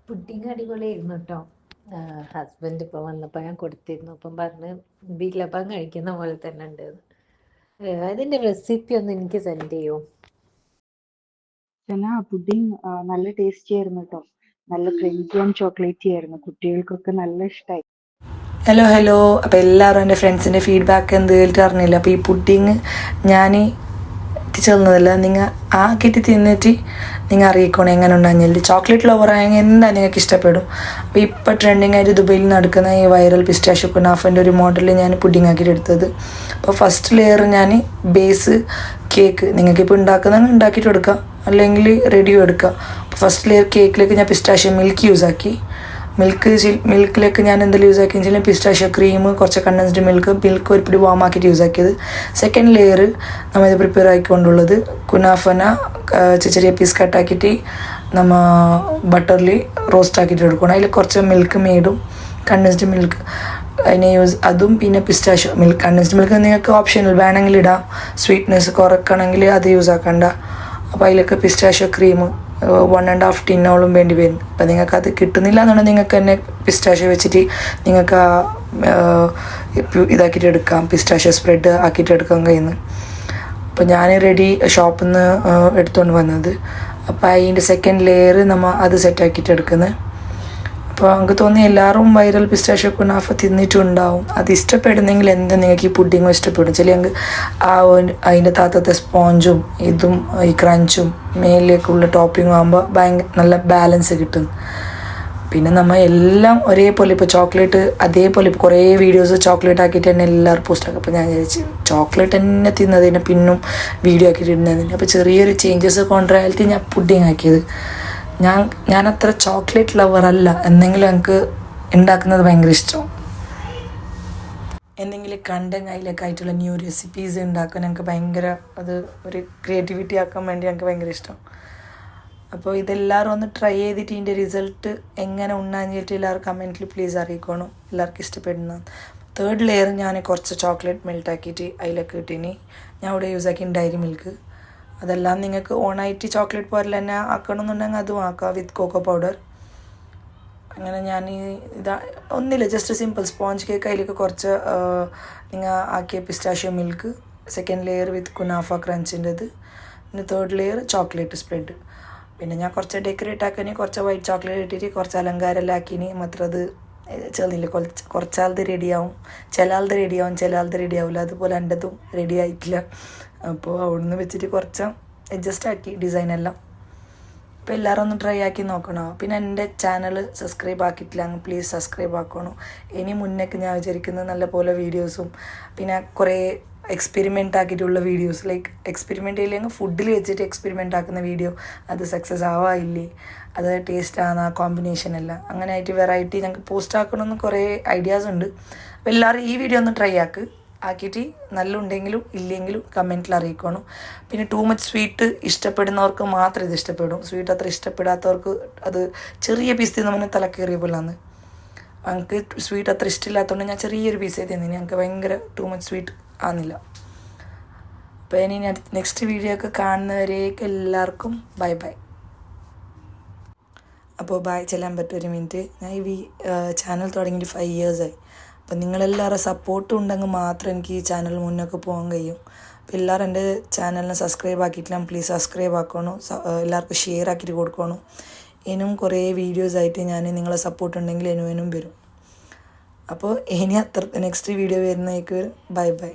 Pudding അടിപൊളിയായിരുന്നു കേട്ടോ. Husband ഇപ്പം വന്നപ്പോൾ ഞാൻ കൊടുത്തിരുന്നു. അപ്പം പറഞ്ഞ് ബീലപ്പം കഴിക്കുന്ന പോലെ തന്നെ ഉണ്ട്. അതിൻ്റെ റെസിപ്പി ഒന്ന് എനിക്ക് സെൻഡ് ചെയ്യുമോ? പുഡിങ് നല്ല ടേസ്റ്റി ആയിരുന്നു കേട്ടോ. നല്ല ക്രീമി ആൻഡ് ചോക്ലേറ്റി ആയിരുന്നു. കുട്ടികൾക്കൊക്കെ നല്ല ഇഷ്ടമായി. ഹലോ. അപ്പോൾ എല്ലാവരും എൻ്റെ ഫ്രണ്ട്സിൻ്റെ ഫീഡ്ബാക്ക് എന്ത് കേട്ടിട്ട് അറിഞ്ഞില്ല. അപ്പോൾ ഈ പുഡിങ് ഞാൻ ചെന്നതല്ല, നിങ്ങൾ ആക്കിയിട്ട് തിന്നിട്ട് നിങ്ങൾ അറിയിക്കണം എങ്ങനെ ഉണ്ടാഞ്ഞില്ല. ചോക്ലേറ്റ് ലവർ ആയെങ്കിൽ എന്താ നിങ്ങൾക്ക് ഇഷ്ടപ്പെടും. അപ്പോൾ ഇപ്പോൾ ട്രെൻഡിങ് ആയിട്ട് ദുബൈയിൽ നടക്കുന്ന ഈ വൈറൽ പിസ്റ്റാഷ്യോ കുനാഫൻ്റെ ഒരു മോഡലിൽ ഞാൻ പുഡിങ് ആക്കിയിട്ട് എടുത്തത്. അപ്പോൾ ഫസ്റ്റ് ലെയർ ഞാൻ ബേസ് കേക്ക്, നിങ്ങൾക്കിപ്പോൾ ഉണ്ടാക്കിയിട്ട് എടുക്കാം, അല്ലെങ്കിൽ റെഡിയും എടുക്കാം. അപ്പോൾ ഫസ്റ്റ് ലെയർ കേക്കിലേക്ക് ഞാൻ പിസ്റ്റാഷ്യോ മിൽക്ക് യൂസ് ആക്കി. മിൽക്കിലേക്ക് ഞാൻ എന്തെങ്കിലും യൂസ് ആക്കിയെന്ന് വെച്ചാൽ പിസ്റ്റാഷ്യോ ക്രീം, കുറച്ച് കണ്ടൻസ്ഡ് മിൽക്ക് ഒരു പിടി വാം ആക്കിയിട്ട് യൂസ് ആക്കിയത്. സെക്കൻഡ് ലെയർ നമ്മളിത് പ്രിപ്പയർ ആക്കിക്കൊണ്ടുള്ളത് കുനാഫന ചെറിയ പീസ് കട്ടാക്കിയിട്ട് നമ്മൾ ബട്ടറിൽ റോസ്റ്റ് ആക്കിയിട്ട് എടുക്കണം. അതിൽ കുറച്ച് മിൽക്ക് മെയ്ഡും കണ്ടൻസ്ഡ് മിൽക്ക് അതിനെ അതും പിന്നെ പിസ്റ്റാഷ്യോ മിൽക്ക്. കണ്ടൻസ്ഡ് മിൽക്ക് നിങ്ങൾക്ക് ഓപ്ഷണൽ വേണമെങ്കിൽ ഇടാം, സ്വീറ്റ്നെസ് കുറക്കണമെങ്കിൽ അത് യൂസ് ആക്കണ്ട. അപ്പോൾ അതിലൊക്കെ പിസ്റ്റാഷ്യോ ക്രീം 1.5 ടിന്നോളം വേണ്ടി വരും. അപ്പം നിങ്ങൾക്ക് അത് കിട്ടുന്നില്ല എന്നുണ്ടെങ്കിൽ നിങ്ങൾക്ക് തന്നെ പിസ്റ്റാഷ്യോ വെച്ചിട്ട് നിങ്ങൾക്ക് ഇതാക്കിയിട്ട് എടുക്കാം, പിസ്റ്റാഷ്യോ സ്പ്രെഡ് ആക്കിയിട്ട് എടുക്കാൻ കഴിയുന്നു. അപ്പോൾ ഞാൻ റെഡി ഷോപ്പിൽ നിന്ന് എടുത്തുകൊണ്ട് വന്നത്. അപ്പോൾ അതിൻ്റെ സെക്കൻഡ് ലെയർ നമ്മൾ അത് സെറ്റാക്കിയിട്ട് എടുക്കുന്നത്. അപ്പോൾ എനിക്ക് തോന്നി എല്ലാവരും വൈറൽ പിസ്റ്റാഷ്യോ കുനാഫ തിന്നിട്ടുണ്ടാവും. അത് ഇഷ്ടപ്പെടുന്നെങ്കിൽ എന്താ നിങ്ങൾക്ക് ഈ പുഡിങ്ങും ഇഷ്ടപ്പെടും. ചില ഞങ്ങൾക്ക് അതിൻ്റെ താത്തത്തെ സ്പോഞ്ചും ഇതും ഈ ക്രഞ്ചും മേലിലേക്കുള്ള ടോപ്പിങ്ങും ആകുമ്പോൾ നല്ല ബാലൻസ് കിട്ടും. പിന്നെ നമ്മൾ എല്ലാം ഒരേപോലെ ഇപ്പോൾ ചോക്ലേറ്റ് അതേപോലെ ഇപ്പോൾ കുറേ വീഡിയോസ് ചോക്ലേറ്റ് ആക്കിയിട്ട് തന്നെ എല്ലാവരും പോസ്റ്റ് ആക്കും. അപ്പോൾ ഞാൻ വിചാരിച്ചു ചോക്ലേറ്റ് തന്നെ തിന്നതിനെ പിന്നും വീഡിയോ ആക്കിയിട്ട് ഇടുന്നതിന്. അപ്പോൾ ചെറിയൊരു ചേഞ്ചസ് കൊണ്ടുവരാനായിട്ട് ഞാൻ പുഡിങ് ആക്കിയത്. ഞാൻ അത്ര ചോക്ലേറ്റ് ലവർ അല്ല, എന്തെങ്കിലും എനിക്ക് ഉണ്ടാക്കുന്നത് ഭയങ്കര ഇഷ്ടം. എന്തെങ്കിലും കണ്ടന്റ് അതിലൊക്കെ ആയിട്ടുള്ള ന്യൂ റെസിപ്പീസ് ഉണ്ടാക്കാൻ എനിക്ക് ഭയങ്കര അത് ഒരു ക്രിയേറ്റിവിറ്റി ആക്കാൻ വേണ്ടി എനിക്ക് ഭയങ്കര ഇഷ്ടം. അപ്പോൾ ഇതെല്ലാവരും ഒന്ന് ട്രൈ ചെയ്തിട്ട് ഇതിൻ്റെ റിസൾട്ട് എങ്ങനെ ഉണ്ടാഞ്ഞിട്ട് എല്ലാവരും കമൻറ്റിൽ പ്ലീസ് അറിയിക്കണം, എല്ലാവർക്കും ഇഷ്ടപ്പെടുന്ന. തേർഡ് ലെയർ ഞാൻ കുറച്ച് ചോക്ലേറ്റ് മെൽറ്റ് ആക്കിയിട്ട് അതിലൊക്കെ ഇട്ടിനി. ഞാൻ ഇവിടെ യൂസ് ആക്കി ഡയറി മിൽക്ക്. അതെല്ലാം നിങ്ങൾക്ക് ഓണായിട്ട് ചോക്ലേറ്റ് പൗഡറിൽ തന്നെ ആക്കണമെന്നുണ്ടെങ്കിൽ അതും ആക്കാം വിത്ത് കൊക്കോ പൗഡർ. അങ്ങനെ ഞാൻ ഒന്നില്ല, ജസ്റ്റ് സിമ്പിൾ സ്പോഞ്ച് കേക്ക്. അതിലേക്ക് കുറച്ച് നിങ്ങൾ ആക്കിയ പിസ്റ്റാഷ്യോ മിൽക്ക്, സെക്കൻഡ് ലെയർ വിത്ത് കുനാഫ ക്രഞ്ചിൻ്റെത്, പിന്നെ തേർഡ് ലെയർ ചോക്ലേറ്റ് സ്പ്രെഡ്. പിന്നെ ഞാൻ കുറച്ച് ഡെക്കറേറ്റ് ആക്കാനി കുറച്ച് വൈറ്റ് ചോക്ലേറ്റ് ഇട്ടിട്ട് കുറച്ച് അലങ്കാരമെല്ലാം ആക്കിനി. മാത്രം അത് ചെന്നില്ല, കുറച്ചാളത് റെഡിയാവും, ചില ആളത് റെഡിയാവും, ചില ആളത് റെഡിയാവില്ല. അതുപോലെ എൻ്റെതും റെഡി ആയിട്ടില്ല. അപ്പോൾ അവിടുന്ന് വെച്ചിട്ട് കുറച്ച് അഡ്ജസ്റ്റ് ആക്കി ഡിസൈനെല്ലാം. അപ്പോൾ എല്ലാവരും ഒന്ന് ട്രൈ ആക്കി നോക്കണം. പിന്നെ എൻ്റെ ചാനൽ സബ്സ്ക്രൈബ് ആക്കിയിട്ടില്ല, അങ്ങ് പ്ലീസ് സബ്സ്ക്രൈബ് ആക്കണം. ഇനി മുന്നേക്ക് ഞാൻ വിചാരിക്കുന്നത് നല്ല പോലെ വീഡിയോസും പിന്നെ കുറേ എക്സ്പെരിമെൻ്റ് ആക്കിയിട്ടുള്ള വീഡിയോസ്, ലൈക്ക് എക്സ്പെരിമെൻ്റ് ഇല്ലെങ്കിൽ ഫുഡിൽ വെച്ചിട്ട് എക്സ്പെരിമെൻ്റ് ആക്കുന്ന വീഡിയോ, അത് സക്സസ് ആവായില്ലേ, അത് ടേസ്റ്റ് ആണ് കോമ്പിനേഷൻ എല്ലാം, അങ്ങനെ ആയിട്ട് വെറൈറ്റി ഞങ്ങൾക്ക് പോസ്റ്റ് ആക്കണമെന്ന് കുറേ ഐഡിയാസ് ഉണ്ട്. അപ്പോൾ എല്ലാവരും ഈ വീഡിയോ ഒന്ന് ട്രൈ ആക്കിയിട്ട് നല്ലുണ്ടെങ്കിലും ഇല്ലെങ്കിലും കമൻറ്റിൽ അറിയിക്കണം. പിന്നെ ടൂ മച്ച് സ്വീറ്റ് ഇഷ്ടപ്പെടുന്നവർക്ക് മാത്രം ഇത് ഇഷ്ടപ്പെടും. സ്വീറ്റ് അത്ര ഇഷ്ടപ്പെടാത്തവർക്ക് അത് ചെറിയ പീസ് തിന്നുമ്പോൾ തലക്കേറിയ പോലാന്ന്. എനിക്ക് സ്വീറ്റ് അത്ര ഇഷ്ടമില്ലാത്തതുകൊണ്ട് ഞാൻ ചെറിയൊരു പീസേ തിന്നിന്. ഞങ്ങൾക്ക് ഭയങ്കര ടൂ മച്ച് സ്വീറ്റ് ആകുന്നില്ല. അപ്പോൾ ഇനി നെക്സ്റ്റ് വീഡിയോ ഒക്കെ കാണുന്നവരേക്ക് എല്ലാവർക്കും ബൈ. അപ്പോൾ ബൈ ചെല്ലാൻ പറ്റും ഒരു മിനിറ്റ്. ഞാൻ ഈ ചാനൽ തുടങ്ങിയിട്ട് 5 ഇയേഴ്സായി. അപ്പം നിങ്ങളെല്ലാവരും സപ്പോർട്ടും ഉണ്ടെങ്കിൽ മാത്രം എനിക്ക് ഈ ചാനൽ മുന്നോട്ട് പോകാൻ കഴിയും. അപ്പോൾ എല്ലാവരും എൻ്റെ ചാനലിനെ സബ്സ്ക്രൈബ് ആക്കിയിട്ടില്ല, പ്ലീസ് സബ്സ്ക്രൈബ് ആക്കണം, എല്ലാവർക്കും ഷെയർ ആക്കിയിട്ട് കൊടുക്കണം. ഇനിയും കുറേ വീഡിയോസായിട്ട് ഞാൻ നിങ്ങളെ സപ്പോർട്ട് ഉണ്ടെങ്കിൽ ഇനിയും വരും. അപ്പോൾ ഇനി നെക്സ്റ്റ് വീഡിയോ വരുന്നേക്ക് ബൈ.